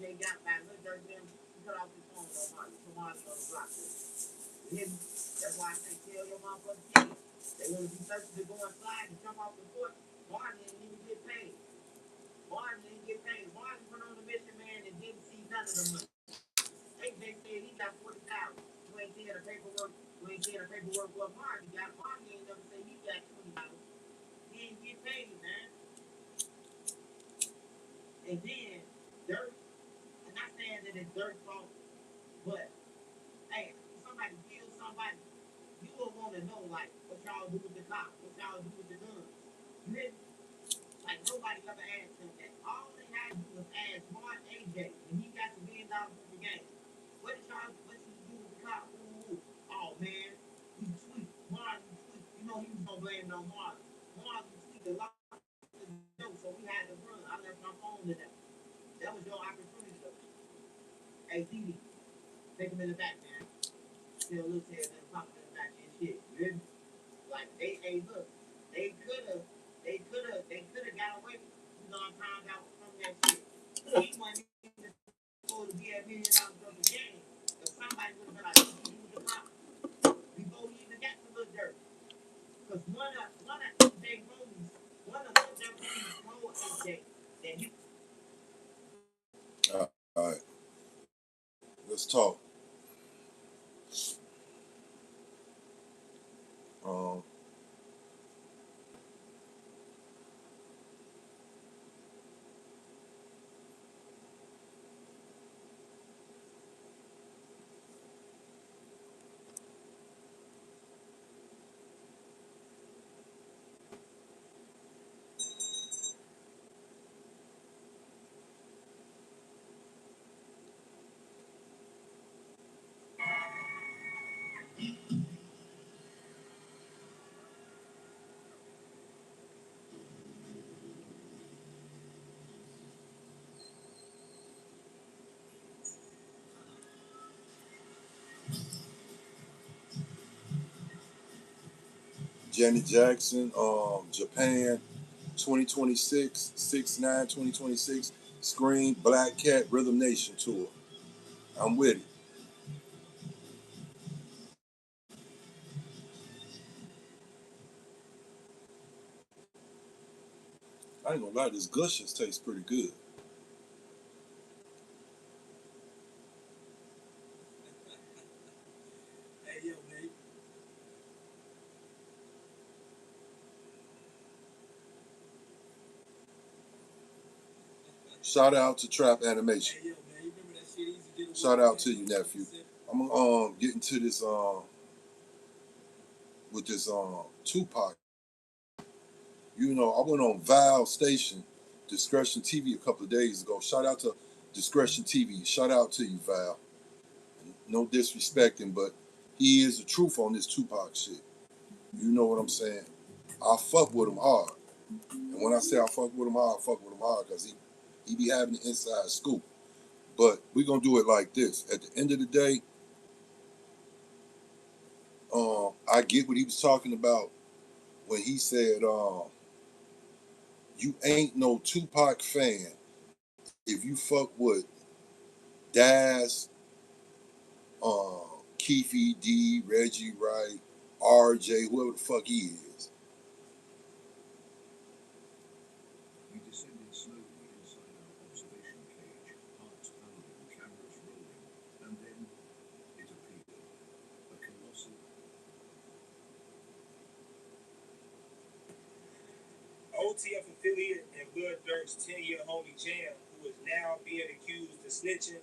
AJ got by Lil Durk them, he cut off his phone on Marley. So Marley on the block. You hear me? That's why I say tell your motherfucking kids. They want to be thirsty to go inside and jump off the porch. Marley didn't even get paid. Marley didn't get paid. Marley went on the mission, man, and didn't see none of the money. AJ said he got 40,000. You ain't seeing the paperwork. You ain't seeing the paperwork what Marley got. Marley ain't never say he got 20,000. He didn't get paid, man. And then Dirk, I'm not saying that it's Dirk's fault, but hey, if somebody kills somebody, you will want to know like what y'all do with the cops, what y'all do with the guns. You hear me? Like nobody ever asked him that. All they had to do was ask Mark AJ when he got the $1 million from the game. What did you do with the cops? Ooh. Oh man, you tweet. Mark, you tweet. You know he was gonna blame it on Mark. Mark, you tweet the law. So we had to run. I left my phone to them. That was your opportunity though. Hey, DD, take him in the back, man. Still look at them popping in the back and shit. You hear me? Like hey, look, they could have got away with it. You know, I found out from that shit. He wasn't even supposed to be at $1 million of the game. But somebody would have been like, you was the cop before he even got to Lil Durk. Because one of AJ Rose, one of Lil Durk told AJ that he. All right. Let's talk. Janet Jackson, Japan, 2026, 6/9/2026, Scream, Black Cat, Rhythm Nation tour. I'm with it. I ain't gonna lie, this Gushers tastes pretty good. Hey, yo, man. Shout out to Trap Animation. Hey, yo, man. You remember that shit? Easy get Shout out to you, nephew. I'm gonna get into this with this Tupac. You know, I went on Val Station, Discretion TV a couple of days ago. Shout out to Discretion TV. Shout out to you, Val. No disrespecting, but he is the truth on this Tupac shit. You know what I'm saying? I fuck with him hard. And when I say I fuck with him hard, I fuck with him hard because he be having the inside scoop. But we gonna do it like this. At the end of the day, I get what he was talking about when he said, you ain't no Tupac fan if you fuck with Daz, Keefe D, Reggie Wright, RJ, whoever the fuck he is. We descended slowly inside our observation cage, hearts pounding, cameras rolling, and then it appeared. A colossal. OTF affiliate and Lil Durk's 10-year homie Jam, who is now being accused of snitching.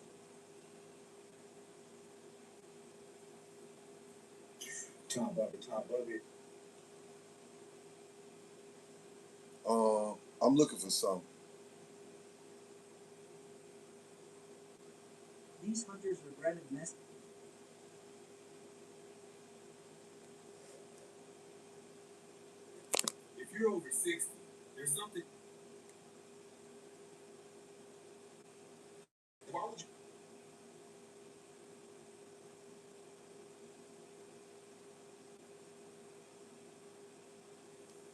Top of it. I'm looking for something. These hunters regretted mess. If you're over 60, there's something. Why would you?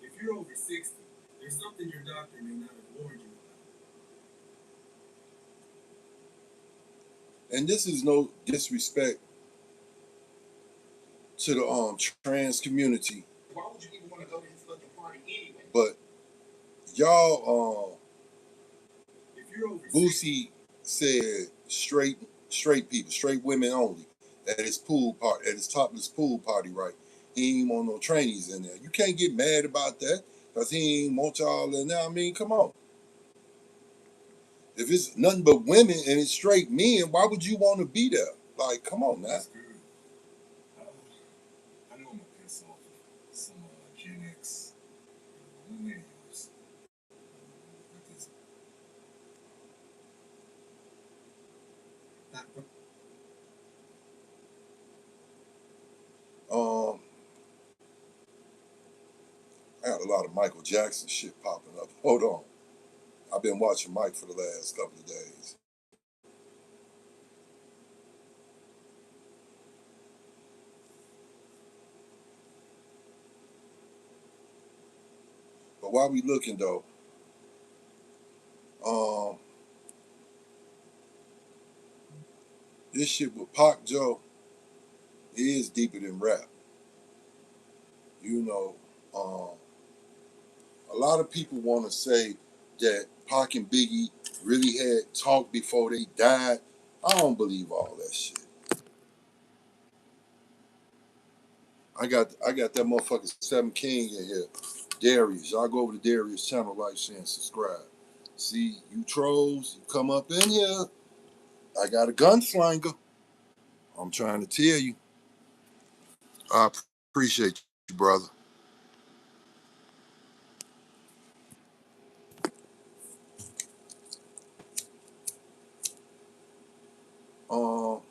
If you're over 60, there's something your doctor may not have warned you about. And this is no disrespect to the trans community. Why would you even want to go to his fucking party anyway? But y'all, if you're over Boosie said straight people, straight women only at his pool party, at his topless pool party, right? He ain't want no trainees in there. You can't get mad about that because he ain't want y'all in there. I mean, come on. If it's nothing but women and it's straight men, why would you want to be there? Like, come on, now. I know I'm gonna piss off some Gen X millennials with this. Um, I got a lot of Michael Jackson shit popping up. Hold on. I've been watching Mike for the last couple of days. But while we looking though, um, this shit with Pac Joe is deeper than rap. You know, a lot of people want to say that Pac and Biggie really had talked before they died. I don't believe all that shit. I got that motherfucker Seven King in here. Darius. Y'all go over to Darius' channel, like, share, and subscribe. See, you trolls, you come up in here. I got a gunslinger. I'm trying to tell you. I appreciate you, brother. Um,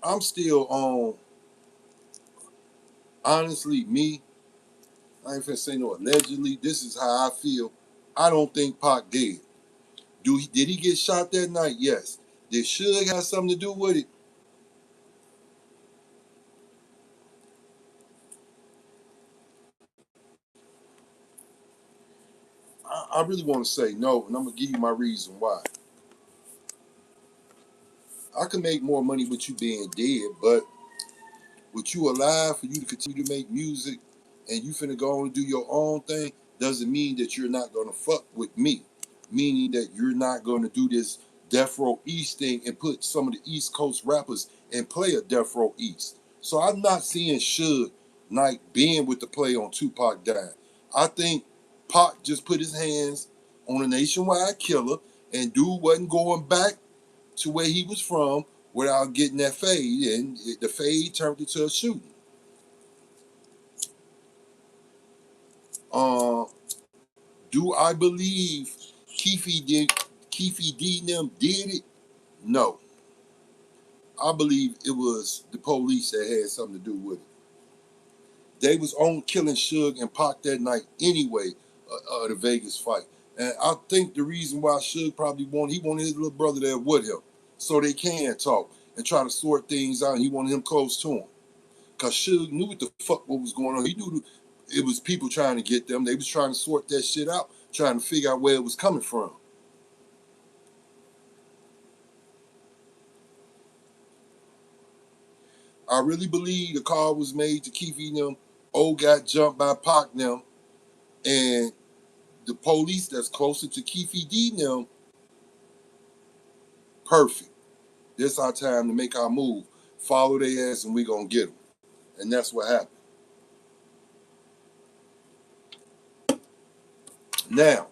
I'm still on. Honestly, me. I ain't finna say no allegedly. This is how I feel. I don't think Pac did. Did he get shot that night? Yes. Did Suge have something to do with it? I really want to say no, and I'm gonna give you my reason why. I can make more money with you being dead, but with you alive, for you to continue to make music and you finna go on and do your own thing, doesn't mean that you're not gonna fuck with me. Meaning that you're not gonna do this Death Row East thing and put some of the East Coast rappers and play a Death Row East. So I'm not seeing Suge Knight being with the play on Tupac dying. I think Pac just put his hands on a nationwide killer and dude wasn't going back to where he was from without getting that fade, and the fade turned into a shooting. Uh, do I believe Keefe D and them did it? No. I believe it was the police that had something to do with it. They was on killing Suge and Pac that night anyway, the Vegas fight. And I think the reason why Suge probably he wanted his little brother there with him so they can talk and try to sort things out. And he wanted him close to him. Because Suge knew what the fuck what was going on. He knew it was people trying to get them. They was trying to sort that shit out, trying to figure out where it was coming from. I really believe the call was made to Keefe and them. O got jumped by Pac them, and the police that's closer to Keefe D and them, perfect. This our time to make our move. Follow their ass and we gonna get them. And that's what happened. Now,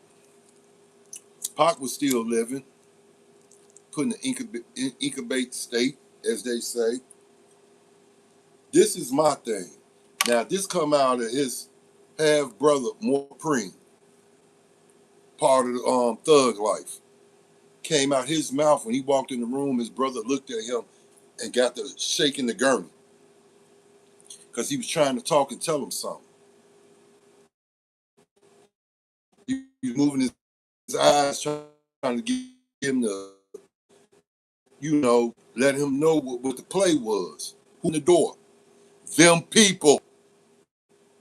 Pac was still living, put in the incubate state, as they say. This is my thing. Now, this come out of his half brother, Morprine, part of the thug life. Came out his mouth when he walked in the room. His brother looked at him and got the shaking the gurney because he was trying to talk and tell him something. He was moving his eyes, trying to get him to, let him know what the play was. Who in the door? Them people.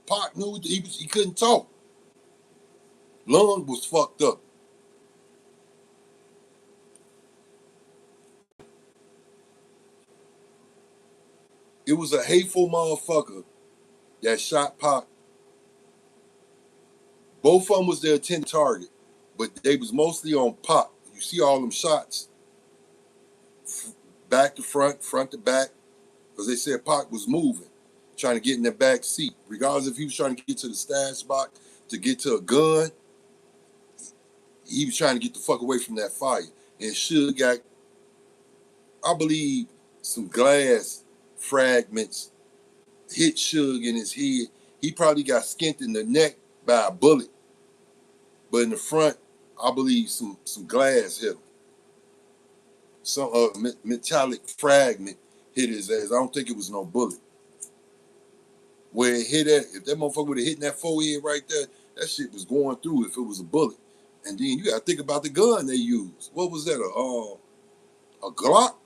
Pac knew he couldn't talk. Lung was fucked up. It was a hateful motherfucker that shot Pac. Both of them was their intended target, but they was mostly on Pac. You see all them shots, back to front, front to back, because they said Pac was moving, trying to get in the back seat. Regardless if he was trying to get to the stash box, to get to a gun, he was trying to get the fuck away from that fire. And Suge got, I believe, some glass fragments hit Suge in his head. He probably got skinned in the neck by a bullet. But in the front, I believe some glass hit him. Some metallic fragment hit his ass. I don't think it was no bullet. Where it hit at, if that motherfucker would have hit in that forehead right there, that shit was going through if it was a bullet. And then you gotta think about the gun they used. What was that? A Glock?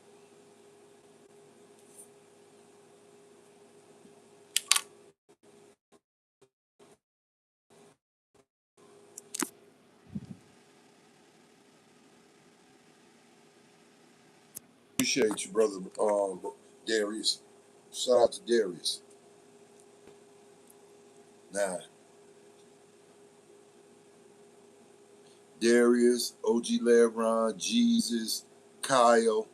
Appreciate you, brother, Darius. Shout out to Darius. Nah, Darius, OG Lebron, Jesus, Kyle,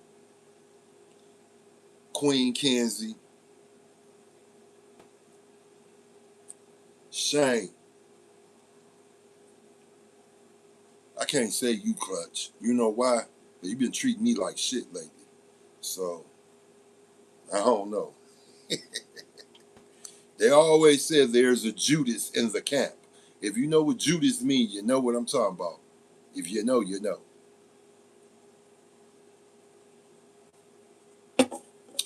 Queen Kenzie, Shane. I can't say you clutch. You know why? But you've been treating me like shit lately. So, I don't know. They always say there's a Judas in the camp. If you know what Judas means, you know what I'm talking about. If you know, you know.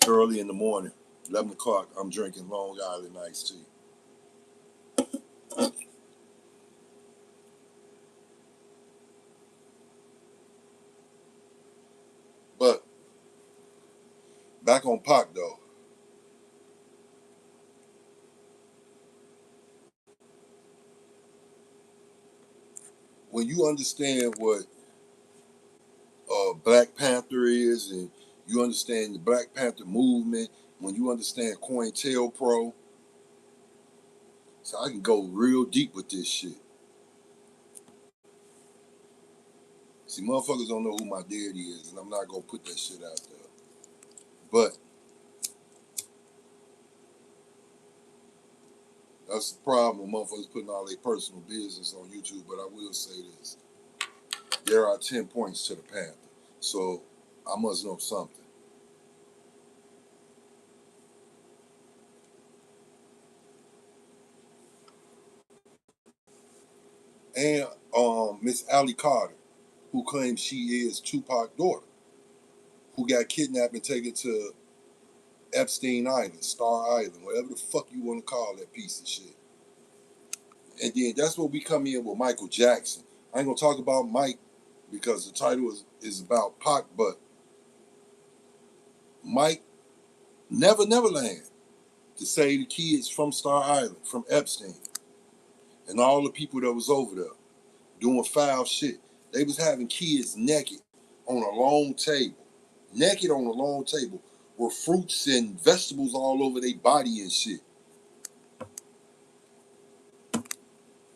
Early in the morning, 11 o'clock, I'm drinking Long Island iced tea. But, back on Pac though. When you understand what Black Panther is, and you understand the Black Panther movement, when you understand COINTELPRO, so I can go real deep with this shit. See, motherfuckers don't know who my daddy is, and I'm not gonna put that shit out there. But that's the problem with motherfuckers putting all their personal business on YouTube. But I will say this: there are 10 points to the Panther, so I must know something. And Miss Allie Carter, who claims she is Tupac's daughter, who got kidnapped and taken to Epstein Island, Star Island, whatever the fuck you want to call that piece of shit. And then that's where we come in with Michael Jackson. I ain't gonna talk about Mike because the title is about Pac, but Mike Neverland to save the kids from Star Island, from Epstein, and all the people that was over there doing foul shit. They was having kids naked on a long table, naked on a long table with fruits and vegetables all over their body and shit.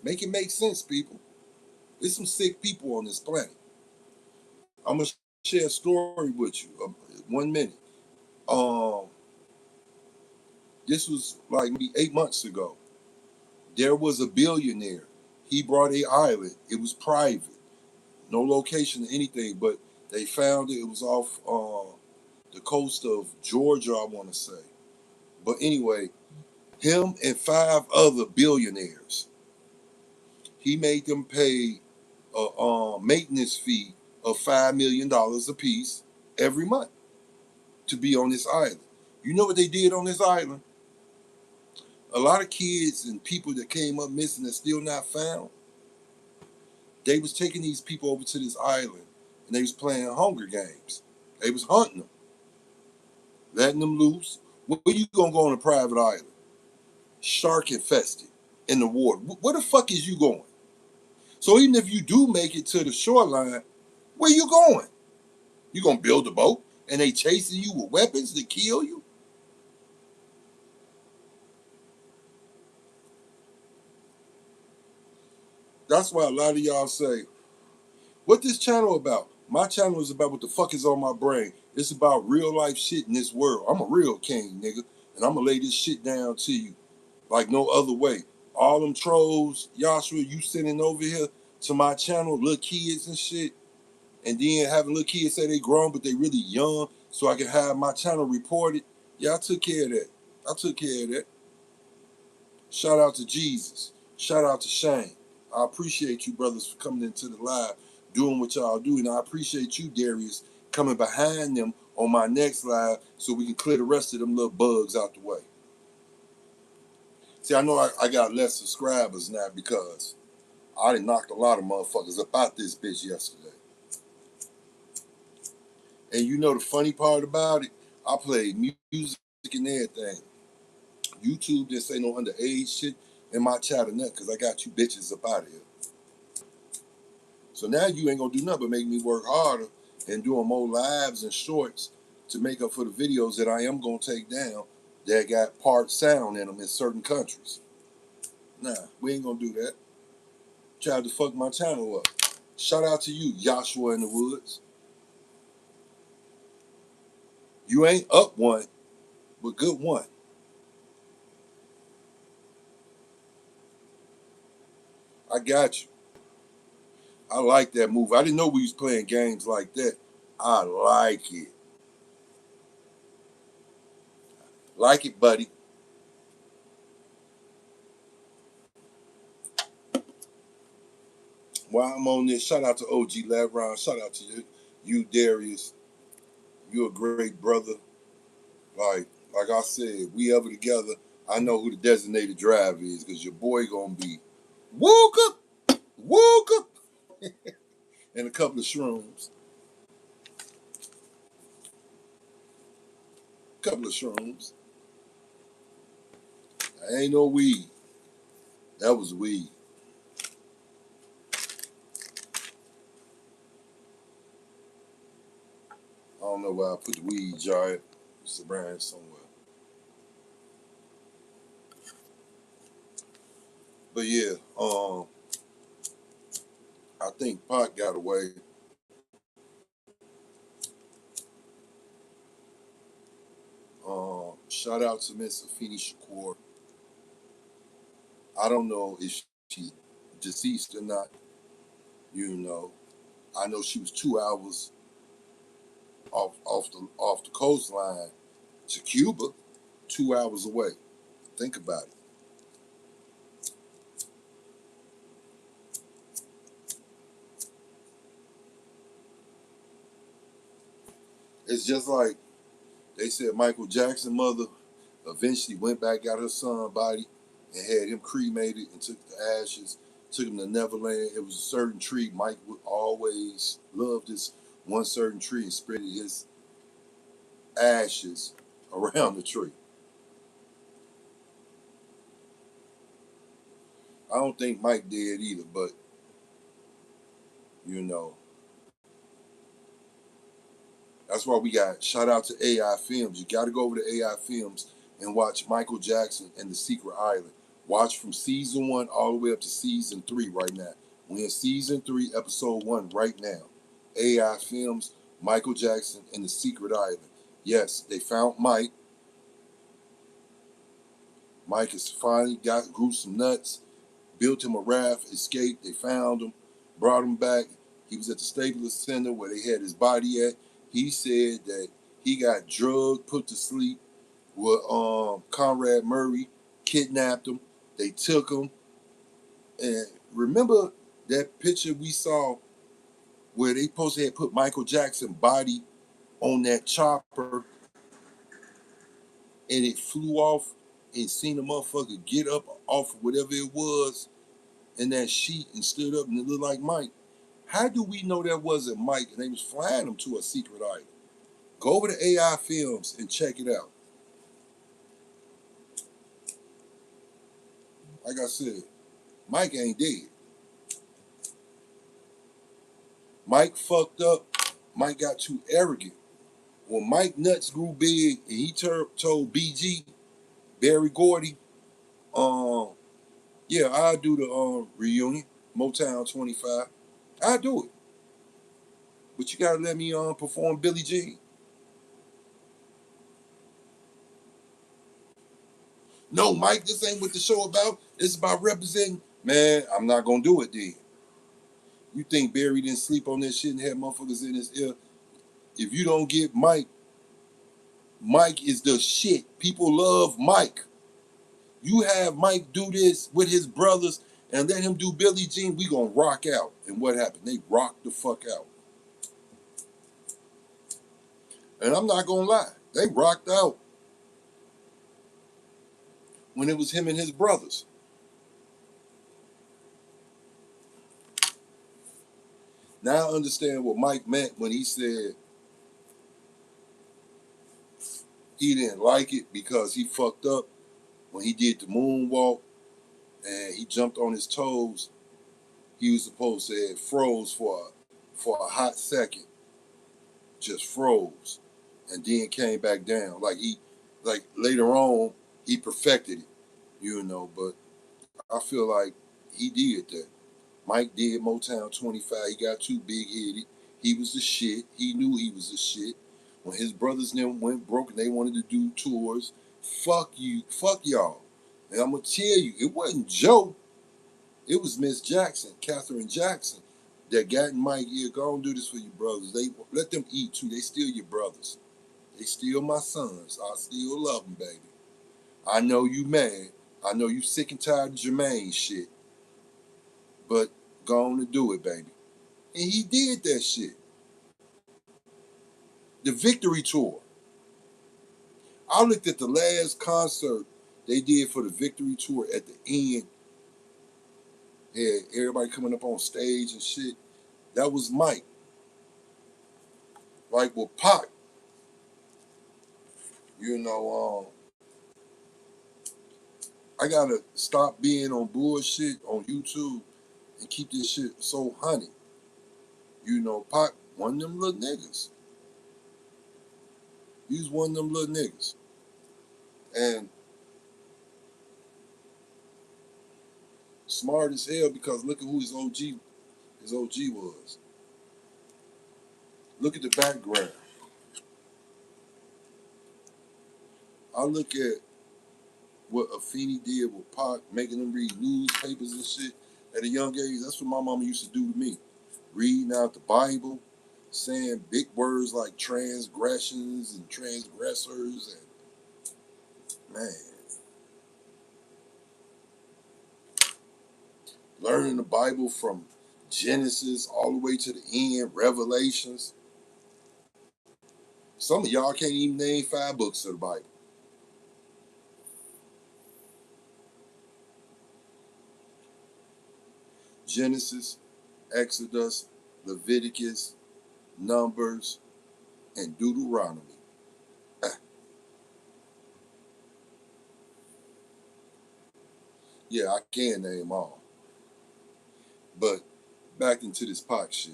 Make it make sense, people. There's some sick people on this planet. I'm gonna share a story with you. 1 minute. Um, this was like maybe 8 months ago. There was a billionaire. He brought a island. It was private, no location or anything, but they found it. It was off the coast of Georgia, I want to say. But anyway, him and 5 other billionaires. He made them pay a maintenance fee of $5 million apiece every month to be on this island. You know what they did on this island? A lot of kids and people that came up missing and still not found, they was taking these people over to this island and they was playing Hunger Games. They was hunting them, letting them loose. Where you gonna go on a private island? Shark infested in the water. Where the fuck is you going? So even if you do make it to the shoreline, where you going? You gonna build a boat and they chasing you with weapons to kill you? That's why a lot of y'all say, what this channel about? My channel is about what the fuck is on my brain. It's about real life shit in this world. I'm a real king, nigga. And I'm gonna lay this shit down to you like no other way. All them trolls, Joshua, you sending over here to my channel, little kids and shit, and then having little kids say they grown but they really young, so I can have my channel reported. Yeah, I took care of that. I took care of that. Shout out to Jesus. Shout out to Shane. I appreciate you brothers for coming into the live, doing what y'all do, and I appreciate you, Darius, coming behind them on my next live so we can clear the rest of them little bugs out the way. See, I know I got less subscribers now because I done knocked a lot of motherfuckers up out this bitch yesterday. And you know the funny part about it? I played music and everything. YouTube didn't say no underage shit in my chat or nothing because I got you bitches up out of here. So now you ain't gonna do nothing but make me work harder and doing more lives and shorts to make up for the videos that I am gonna take down that got part sound in them in certain countries. Nah, we ain't gonna do that. Tried to fuck my channel up. Shout out to you, Joshua in the Woods. You ain't up one, but good one. I got you. I like that move. I didn't know we was playing games like that. I like it. Like it, buddy. While I'm on this, shout out to OG Labron. Shout out to you, Darius. You're a great brother. Like I said, we ever together, I know who the designated driver is because your boy gonna be woke up, and a couple of shrooms. Couple of shrooms. I ain't no weed. That was weed. I don't know where I put the weed jar. It's around somewhere. But yeah, I think Pac got away. Shout out to Miss Afeni Shakur. I don't know if she deceased or not. You know, I know she was 2 hours off the coastline to Cuba, 2 hours away. Think about it. It's just like they said Michael Jackson's mother eventually went back, got her son's body, and had him cremated and took the ashes, took him to Neverland. It was a certain tree. Mike would always love this one certain tree and spread his ashes around the tree. I don't think Mike did either, but you know, that's why we got shout out to AI Films. You got to go over to AI Films and watch Michael Jackson and the Secret Island. Watch from season 1 all the way up to season 3 right now. We're in season 3, episode 1 right now. AI Films, Michael Jackson and the Secret Island. Yes, they found Mike. Mike has finally grew some nuts, built him a raft, escaped. They found him, brought him back. He was at the Staples Center where they had his body at. He said that he got drugged, put to sleep with Conrad Murray, kidnapped him. They took him. And remember that picture we saw where they supposed to have put Michael Jackson's body on that chopper and it flew off and seen the motherfucker get up off of whatever it was in that sheet and stood up and it looked like Mike. How do we know that wasn't Mike and they was flying him to a secret island? Go over to AI Films and check it out. Like I said, Mike ain't dead. Mike fucked up. Mike got too arrogant. When Mike nuts grew big and he told BG, Barry Gordy, yeah, I'll do the reunion. Motown 25. I do it. But you gotta let me perform Billie Jean. No, Mike, this ain't what the show about. It's about representing. Man, I'm not gonna do it then. You think Barry didn't sleep on this shit and had motherfuckers in his ear? If you don't get Mike, Mike is the shit. People love Mike. You have Mike do this with his brothers and let him do Billie Jean, we gonna rock out. And what happened? They rocked the fuck out. And I'm not gonna lie, they rocked out when it was him and his brothers. Now I understand what Mike meant when he said he didn't like it because he fucked up when he did the moonwalk and he jumped on his toes. He was supposed to have froze for a hot second, just froze, and then came back down. Like later on, he perfected it, you know. But I feel like he did that. Mike did Motown 25. He got too big headed. He was the shit. He knew he was the shit. When his brothers and them went broke and they wanted to do tours, fuck you, fuck y'all. And I'm gonna tell you, it wasn't Joe. It was Miss Jackson, Catherine Jackson, that got in Mike ear. Go and do this for your brothers. They let them eat too. They still your brothers. They still my sons. I still love them, baby. I know you mad. I know you sick and tired of Jermaine shit. But go on and do it, baby. And he did that shit. The Victory Tour. I looked at the last concert they did for the Victory Tour at the end. Had everybody coming up on stage and shit. That was Mike. Like with Pac. You know, I gotta stop being on bullshit on YouTube and keep this shit so honey. You know, Pac, one of them little niggas. He's one of them little niggas. And smart as hell because look at who his OG was. Look at the background. I look at what Afeni did with Pac, making them read newspapers and shit at a young age. That's what my mama used to do to me. Reading out the Bible, saying big words like transgressions and transgressors and man, learning the Bible from Genesis all the way to the end, Revelations. Some of y'all can't even name 5 books of the Bible. Genesis, Exodus, Leviticus, Numbers, and Deuteronomy. Yeah, I can name all. But back into this Pac shit.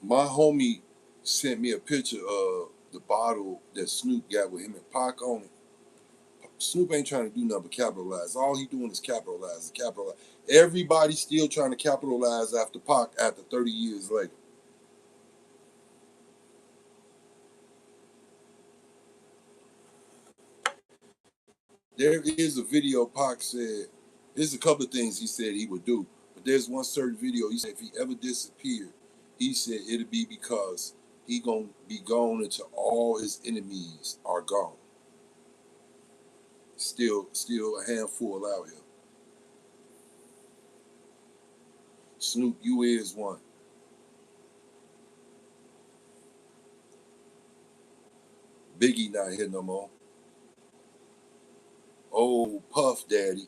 My homie sent me a picture of the bottle that Snoop got with him and Pac on it. Snoop ain't trying to do nothing but capitalize. All he doing is capitalize. Everybody's still trying to capitalize after Pac after 30 years later. There is a video Pac said, there's a couple of things he said he would do, but there's one certain video he said if he ever disappeared, he said it'd be because he gonna be gone until all his enemies are gone. Still a handful out here. Snoop, you is one. Biggie not here no more. Old Puff Daddy,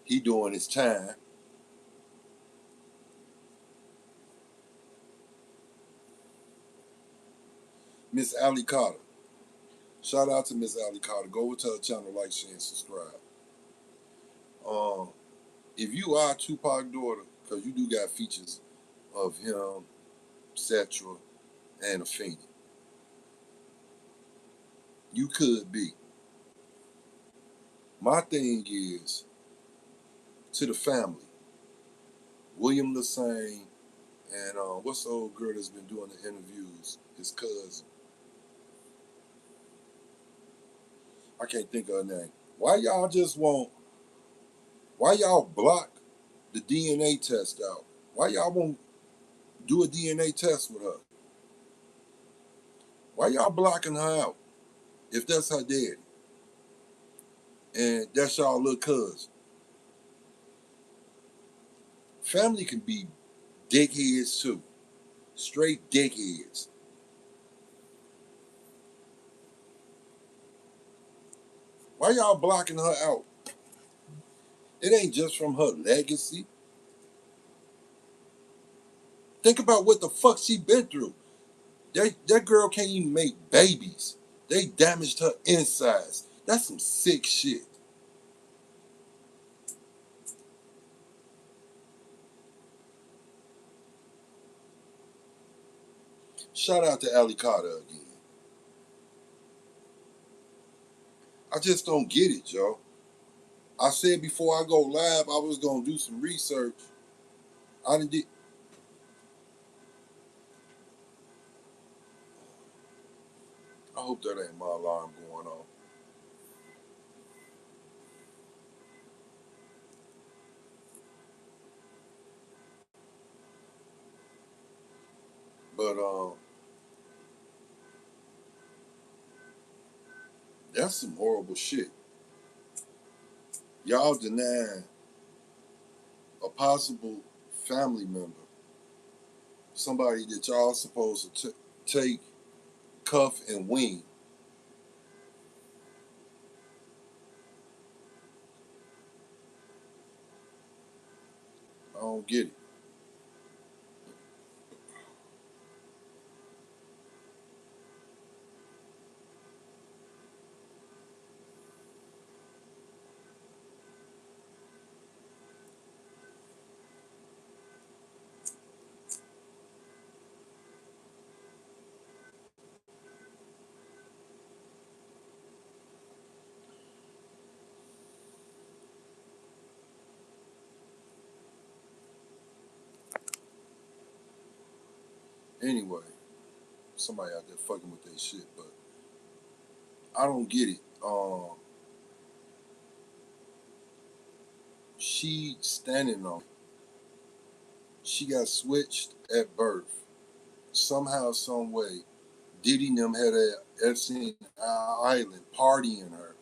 he doing his time. Miss Allie Carter. Shout out to Miss Allie Carter. Go over to her channel, like, share, and subscribe. Um, if you are Tupac daughter, because you do got features of him, Cetra, and Afeni, you could be. My thing is to the family. William Lassane and what's the old girl that's been doing the interviews? His cousin. I can't think of her name. Why y'all just won't? Why y'all block the DNA test out? Why y'all won't do a DNA test with her? Why y'all blocking her out? If that's her daddy and that's y'all little cousin. Family can be dickheads too. Straight dickheads. Why y'all blocking her out? It ain't just from her legacy. Think about what the fuck she been through. That girl can't even make babies. They damaged her insides. That's some sick shit. Shout out to Ali Carter again. I just don't get it, Joe. I said before I go live, I was gonna do some research. I didn't. I hope that ain't my alarm going on. But that's some horrible shit. Y'all denying a possible family member, somebody that y'all supposed to take, cuff, and wing. I don't get it. Anyway, somebody out there fucking with that shit, but I don't get it. She standing on it. She got switched at birth. Somehow, some way, Diddy and them had a Epstein Island partying her.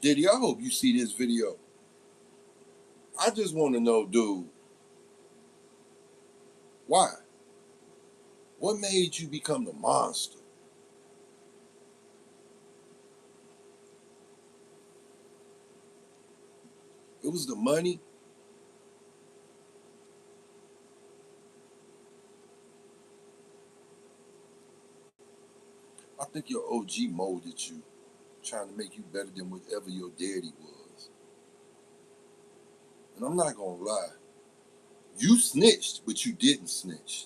Diddy, I hope you see this video. I just want to know, dude, why? What made you become the monster? It was the money. I think your OG molded you, trying to make you better than whatever your daddy was. And I'm not gonna lie, you snitched, but you didn't snitch.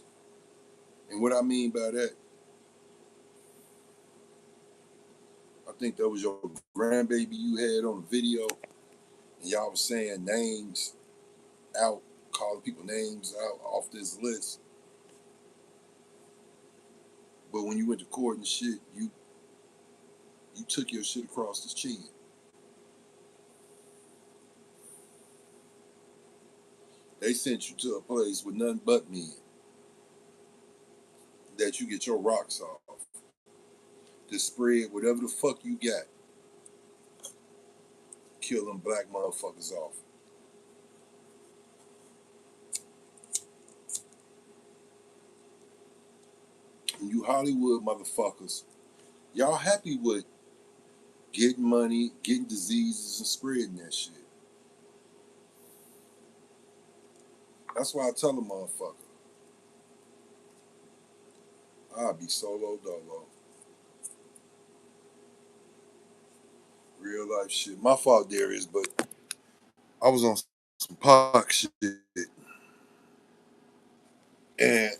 And what I mean by that, I think that was your grandbaby you had on the video, and y'all was saying names out, calling people names out off this list. But when you went to court and shit, you took your shit across the chin. They sent you to a place with nothing but men that you get your rocks off to spread whatever the fuck you got. Kill them black motherfuckers off. And you Hollywood motherfuckers, y'all happy with getting money, getting diseases, and spreading that shit. That's why I tell a motherfucker, I'll be solo dolo. Real life shit. My fault, Darius, but I was on some Pac shit. And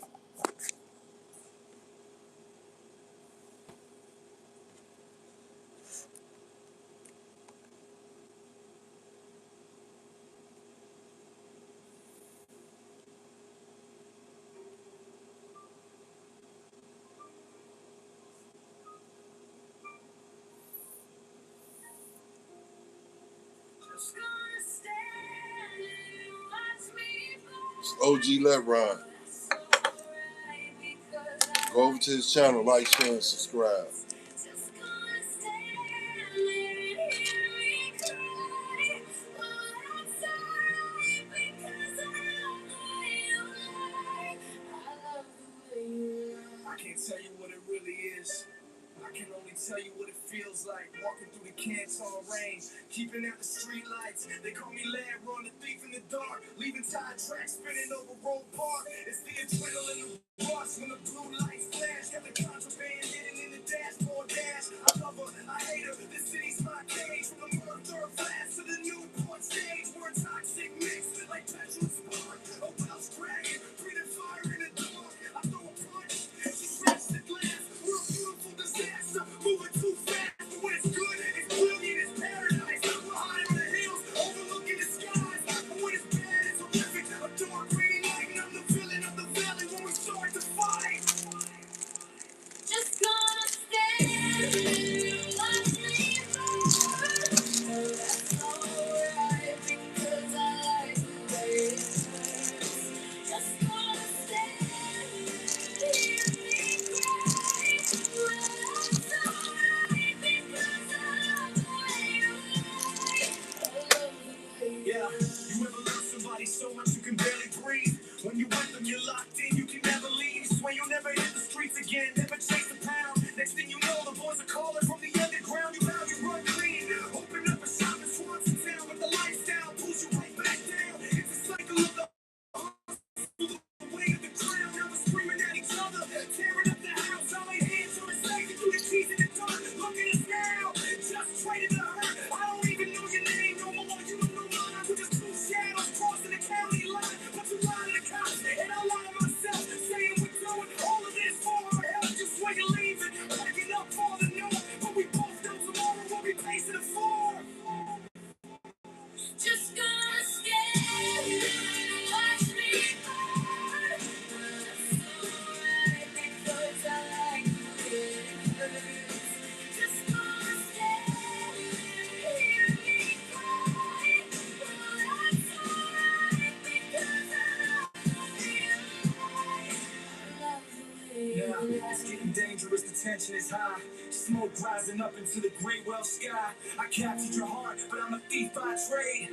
It's OG Lebron. Go over to his channel, like, share, and subscribe. I can't tell you what it really is. I can only tell you what it feels like walking through the Canton rain, keeping out the street lights. They call me Lad Ron, the thief in the dark, leaving tire tracks spinning over Road Park. It's the adrenaline rush when the blue lights flash. Got the contraband hidden in the dashboard dash. I love her, I hate her. This city's my cage. From the murder flash to the Newport stage, we're a toxic mix like petrol spark. A Welsh dragon, breathing fire in the dark. I throw a punch, she cracks the glass. We're a beautiful disaster, moving too fast. But when it's good, it's brilliant, it's paradise. We're high on the hills, overlooking the skies. But when it's bad, it's horrific. A dark green light, and I'm the villain of the valley when we start to fight. Just gonna stand and watch me burn. That's alright because I like the way it hurts. Just gonna stand and hear me cry. That's alright because I love the way you lie. I love the way you lie. You ever love somebody so much you can barely breathe? When you with them, you're locked in, you can never leave. Swear you'll never hit the streets again, never chase a pound. Next thing you know, the boys are calling from the underground. You bound, you run clean. Open up a shop in Swanson town, but the lifestyle pulls you right back down. It's a cycle of the way of the crown. Now we're screaming at each other, tearing up the house. All my hands on the stage, through the keys in the dark. Look at us now, just traded the hurt. I don't even know your name no more. You don't know mine. We're just two shadows crossing the county line. But you lie to the cops, and I lie to myself, saying we're doing all of this for our health. Just where you're leaving, packing up for the north. But we both know tomorrow we'll be pacing the floor. Just gonna stand and watch me burn. That's alright because I like the way it hurts. Just gonna stand and hear me cry. That's alright because I love the way you lie. I love the way you lie. Yeah, it's getting dangerous, the tension is high. Smoke rising up into the great Welsh sky. I captured your heart, but I'm a thief by trade.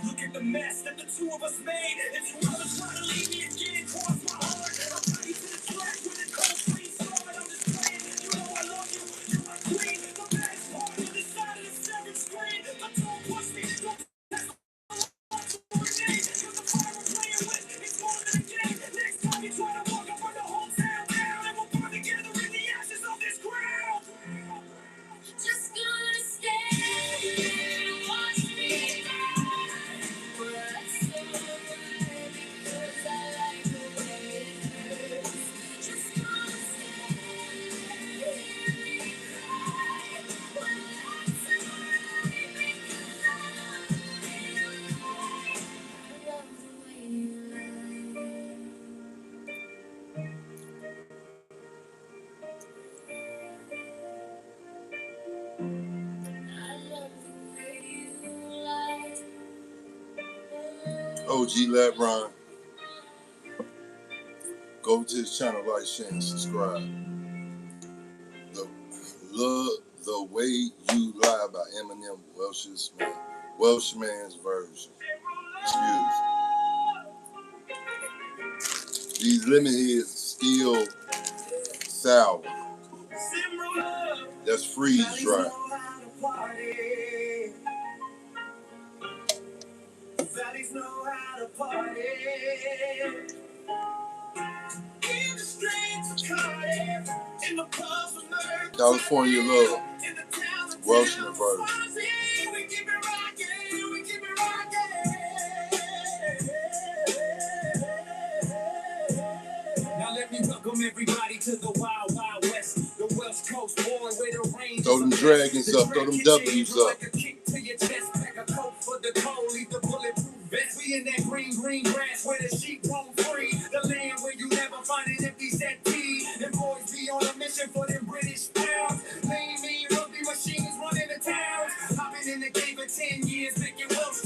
Look at the mess that the two of us made. If you ever try to leave me again, cross my heart. I'll tie you to the track when it comes free start. I'm just playing, you know I love you. You're my queen, the best part on the side of the seventh screen. But don't push me, don't test my name. Cause the fire we're playing with is more than a game. Next time you try to walk, I'll burn the whole town down. And we'll burn together in the ashes of this ground. Just gonna stand and watch me burn. That's alright because I like the way it hurts. Just gonna stand and hear me cry. That's alright because I love the way you lie. I love the way you lie. I love the way you lie. OG Lebron. Go to his channel, like, share, and subscribe. The Love the Way You Lie by Eminem, Welshman's version. Excuse me. These lemon heads still sour. That's freeze dry. Valleys know how to party. In the streets of Cardiff, in the pubs of Merck, California Love, in the towns of Welshman version. we keep it rocking, we keep it rocking. Now let me welcome everybody to the Wild Wild West, the West Coast boy where the rain. Throw them dragons up, throw them W's up. Like a kick to your chest, pack a coat for the cold, leave the bulletproof vest. We in that green grass where the sheep roam free, the land where you never find an empty set tea. And boys be on a mission for them British pounds. Lean, mean, rugby machines running the towns. I've been in the game for 10 years, making Welsh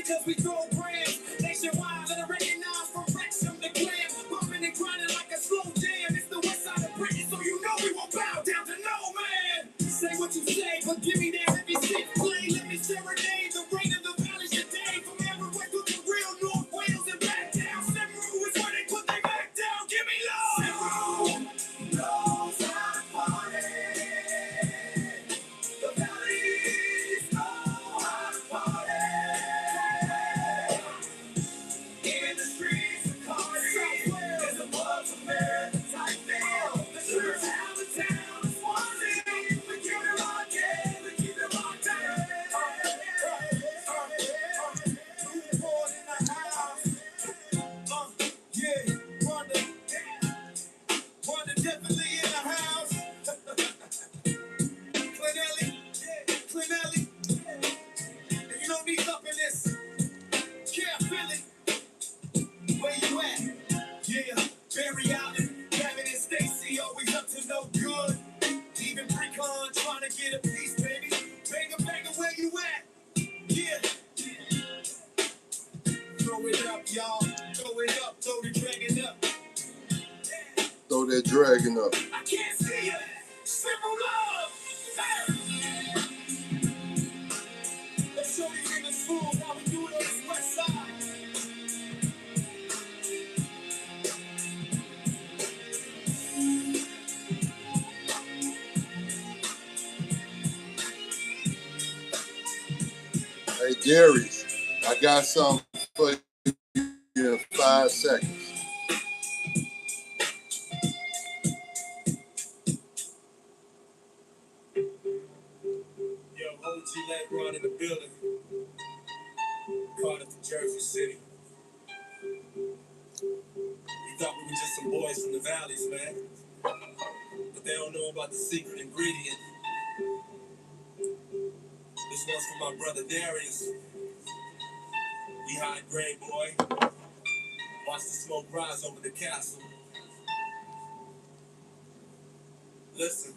because we throw grams nationwide. Let it recognize from Wrexham to Glam. Bumping and grinding like a slow jam. It's the west side of Britain, so you know we won't bow down to no man. Say what you say, but give me that heavy shit play. Let me serenade the rain of the valley today. From everywhere to the real North Wales and back down. Simru is where they put their back down. Give me love. Simru knows how to party. The valleys know how to party. In the streets of Cardi, there's a bunch of men type now. The church out of town is one thing. We keep it rockin', we keep it locked down. Newport in the house. Yeah, Wanda definitely in the house. Clinelli. And you don't need up in this. Yeah, Philly. Where you at? Yeah, Barry Allen, Gavin and Stacy, always up to no good. Even Precon trying to get a piece, baby. Banger, where you at? Yeah. Throw it up, y'all. Throw it up, throw the dragon up. Throw that dragon up. I can't see it. Simple love. Hey. Let's show these niggas fools how we do it on this west side. Hey, Darius, I got something for you in 5 seconds. Yo, OG Lebron in the building. Caught up to Jersey City. We thought we were just some boys from the valleys, man. But they don't know about the secret ingredient. This one's for my brother Darius. We high grade, boy. Watch the smoke rise over the castle. Listen.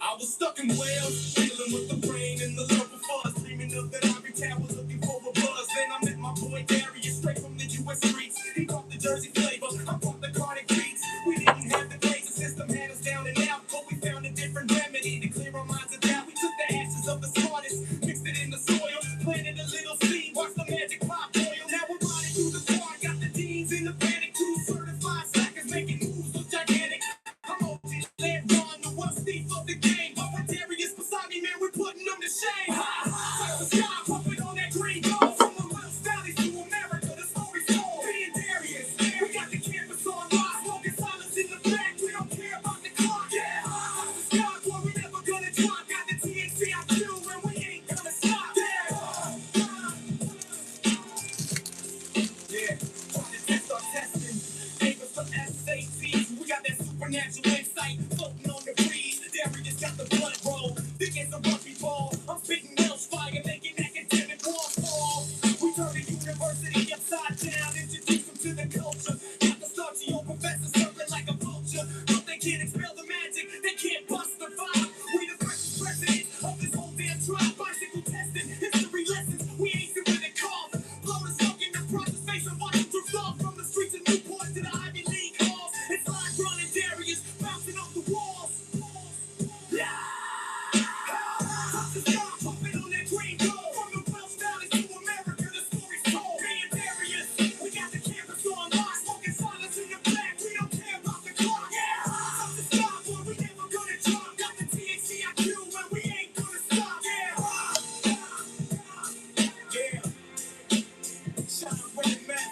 I was stuck in Wales, dealing with the brain and the local fuzz, dreaming of that Ivory Tower, looking for a buzz. Then I met my boy Darius, straight from the U.S. streets. He caught the Jersey flavor, I caught the Cardiff beats. We didn't have the crazy system, had us down and out, but we found a different remedy to clear our minds of doubt. We took the ashes of the smartest, mixed it in the soil, planted a little seed, watched the magic pop oil. Now we're riding through the car, got the deans in the panic, 2 certified slackers making moves look gigantic. I'm OG Lebron, the worst thief of the game. But with Darius beside me, man, we're putting them to shame. Touch the sky, pumping on that green gold. From the West Valleys to America, the story's told. Me and Darius, we got the campus on lock. Smoking silence in the back, we don't care about the clock. Yeah, touch the sky, boy, we never gonna drop. Got the THC I do, and we ain't gonna stop. Yeah, watch the test start testing. Papers for SATs, we got that supernatural insight floating on the breeze. Darius got the blood roll, thick as a rugby ball. I'm spitting Welsh fire, making academic walls fall. We turn the university upside down, introduce them to the culture. Got the starchy old professors circling like a vulture. But they can't expel the magic, they can't bust the vibe. We the freshest presidents of this whole damn tribe. Bicycle testing, history lessons, we ain't with it called. Blow the smoke in the process, face and watch them drift off from the streets of Newport to the Ivy League halls. It's like Ron and Darius bouncing off the walls. Yeah! Touch the sky, pumping on that green gold. From the Welsh Valleys to America, the story's told. Me and Darius, we got the campus on lock. Smoking silence in the back, we don't care about the clock. Yeah! Touch the sky, boy, we never gonna drop. Got the THC IQ, and we ain't gonna stop. Yeah! Yeah! Shout out Red Man.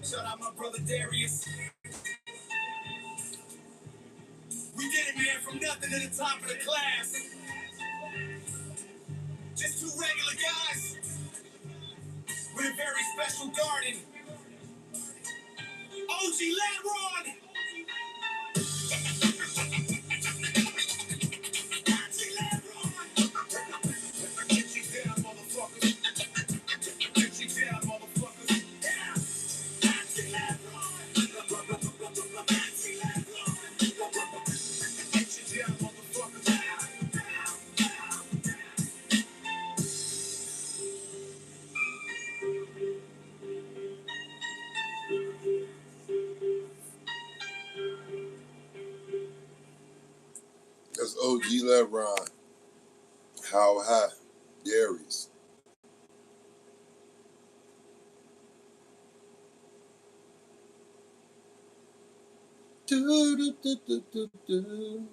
Shout out my brother Darius. We did it, man, from nothing to the top of the class. Just 2 regular guys with a very special garden. OG Lebron. OG Lebron. Get you down, motherfuckers. Get you down, motherfuckers. Yeah. OG Lebron. OG Lebron. Get you down, motherfuckers. OG Lebron. How high? Darius. Do, do, do, do, do, do.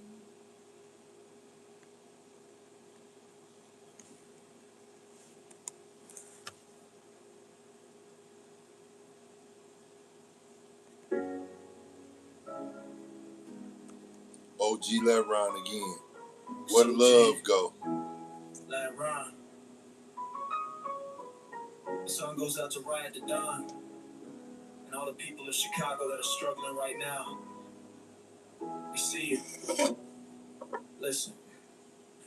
OG Lebron again. Where the love go? Lebron. The song goes out to Riot DA DON and all the people of Chicago that are struggling right now. We see you. Listen.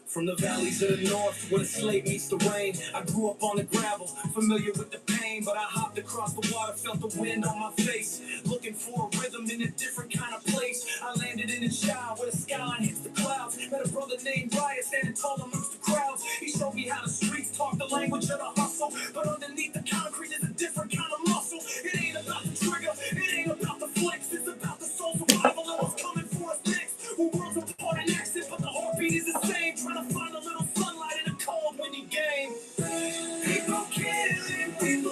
From the valleys of the north, where the slate meets the rain, I grew up on the gravel, familiar with the pain, but I hopped across the water, felt the wind on my face, looking for a rhythm in a different kind of place. I landed in a child where the skyline hits the clouds, met a brother named Riot standing tall amongst the crowds. He showed me how the streets talk the language of the hustle, but underneath the concrete is a different kind of muscle. It ain't about the trigger, it ain't about the flex, it's about the soul survival and what's coming for us next. We're worlds apart in accent, but the heartbeat is the same, trying to find a little sunlight in a cold, windy game. People killing, people